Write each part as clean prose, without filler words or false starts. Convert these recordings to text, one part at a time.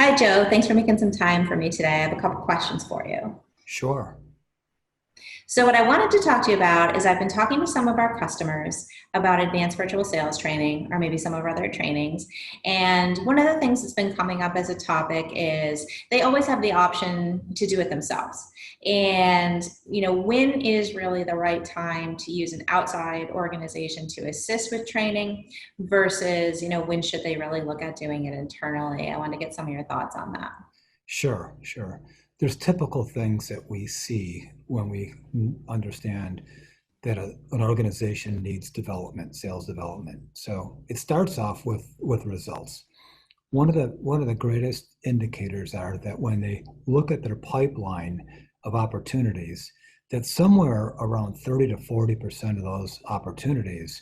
Hi, Joe. Thanks for making some time for me today. I have a couple questions for you. Sure. So, what I wanted to talk to you about is I've been talking to some of our customers about advanced virtual sales training or maybe some of our other trainings. And one of the things that's been coming up as a topic is they always have the option to do it themselves. And, when is really the right time to use an outside organization to assist with training versus, when should they really look at doing it internally? I want to get some of your thoughts on that. Sure. There's typical things that we see when we understand that an organization needs development, sales development. So it starts off with results. One of the greatest indicators are that when they look at their pipeline of opportunities, that somewhere around 30 to 40% of those opportunities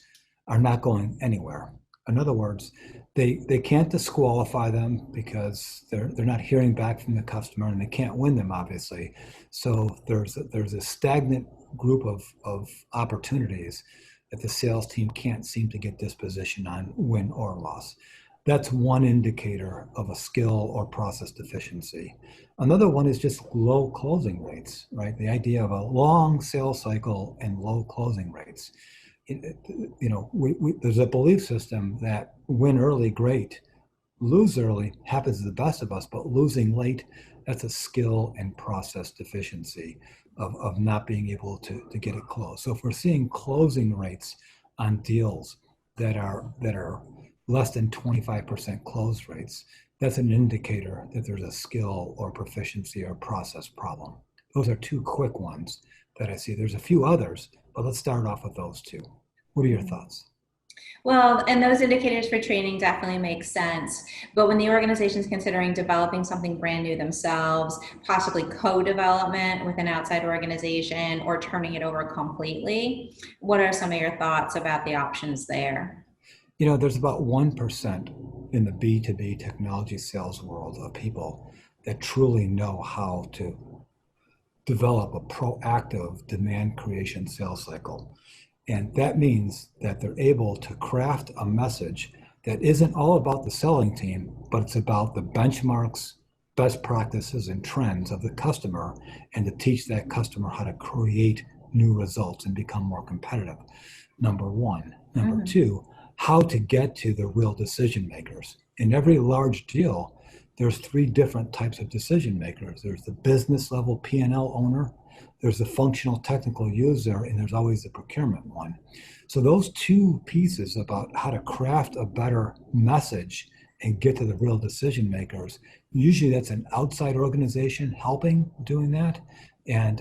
are not going anywhere. In other words, they can't disqualify them because they're not hearing back from the customer and they can't win them, obviously. So there's a stagnant group of opportunities that the sales team can't seem to get disposition on, win or loss. That's one indicator of a skill or process deficiency. Another one is just low closing rates, right? The idea of a long sales cycle and low closing rates. There's a belief system that win early, great. Lose early happens to the best of us, but losing late, that's a skill and process deficiency of not being able to get it closed. So if we're seeing closing rates on deals that are less than 25% close rates, that's an indicator that there's a skill or proficiency or process problem. Those are two quick ones that I see. There's a few others, but let's start off with those two. What are your thoughts? Well, and those indicators for training definitely make sense. But when the organization is considering developing something brand new themselves, possibly co-development with an outside organization or turning it over completely, what are some of your thoughts about the options there? There's about 1% in the B2B technology sales world of people that truly know how to develop a proactive demand creation sales cycle. And that means that they're able to craft a message that isn't all about the selling team, but it's about the benchmarks, best practices, and trends of the customer, and to teach that customer how to create new results and become more competitive. Number one. Number Mhm. two, how to get to the real decision makers. In every large deal, there's three different types of decision makers. There's the business level P&L owner, there's the functional technical user, and there's always the procurement one. So those two pieces about how to craft a better message and get to the real decision makers, usually that's an outside organization helping doing that. And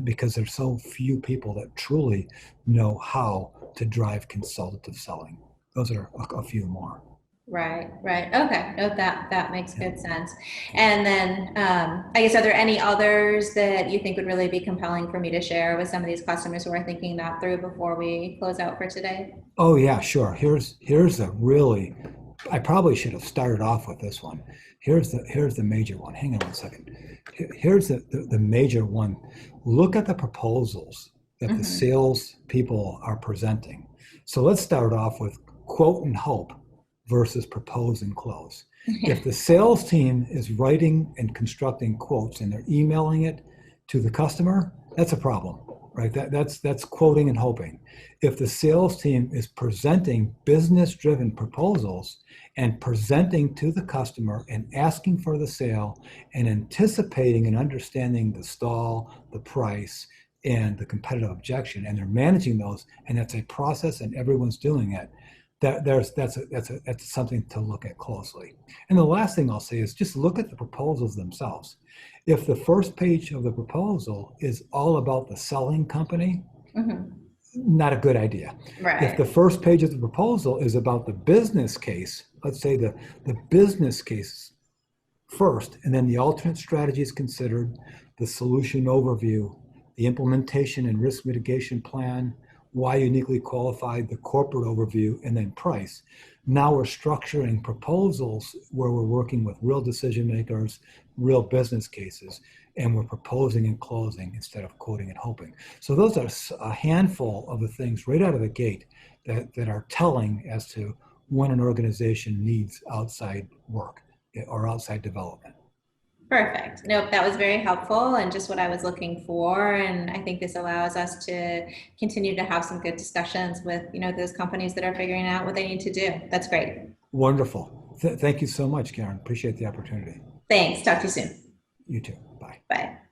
because there's so few people that truly know how to drive consultative selling. Those are a few more. Right, right. Okay. No, that makes Yeah. good sense. And then, I guess, are there any others that you think would really be compelling for me to share with some of these customers who are thinking that through before we close out for today? Oh yeah, sure. Here's a really, I probably should have started off with this one. Here's the major one. Hang on one second. Here's the major one. Look at the proposals that the Hmm. sales people are presenting. So let's start off with quote and hope versus propose and close. Yeah. If the sales team is writing and constructing quotes and they're emailing it to the customer, that's a problem, right? That's quoting and hoping. If the sales team is presenting business-driven proposals and presenting to the customer and asking for the sale and anticipating and understanding the stall, the price, and the competitive objection, and they're managing those, and that's a process, and everyone's doing it. That's something to look at closely. And the last thing I'll say is just look at the proposals themselves. If the first page of the proposal is all about the selling company, Hmm. not a good idea. If the Right. first page of the proposal is about the business case, let's say the business case first, and then the alternate strategies considered, the solution overview, the implementation and risk mitigation plan, why uniquely qualified, the corporate overview, and then price. Now we're structuring proposals where we're working with real decision makers, real business cases, and we're proposing and closing instead of quoting and hoping. So those are a handful of the things right out of the gate that are telling as to when an organization needs outside work. or outside development. Perfect. Nope, that was very helpful and just what I was looking for. And I think this allows us to continue to have some good discussions with, those companies that are figuring out what they need to do. That's great. Wonderful. Thank you so much, Karen. Appreciate the opportunity. Thanks. Talk to you soon. You too. Bye. Bye.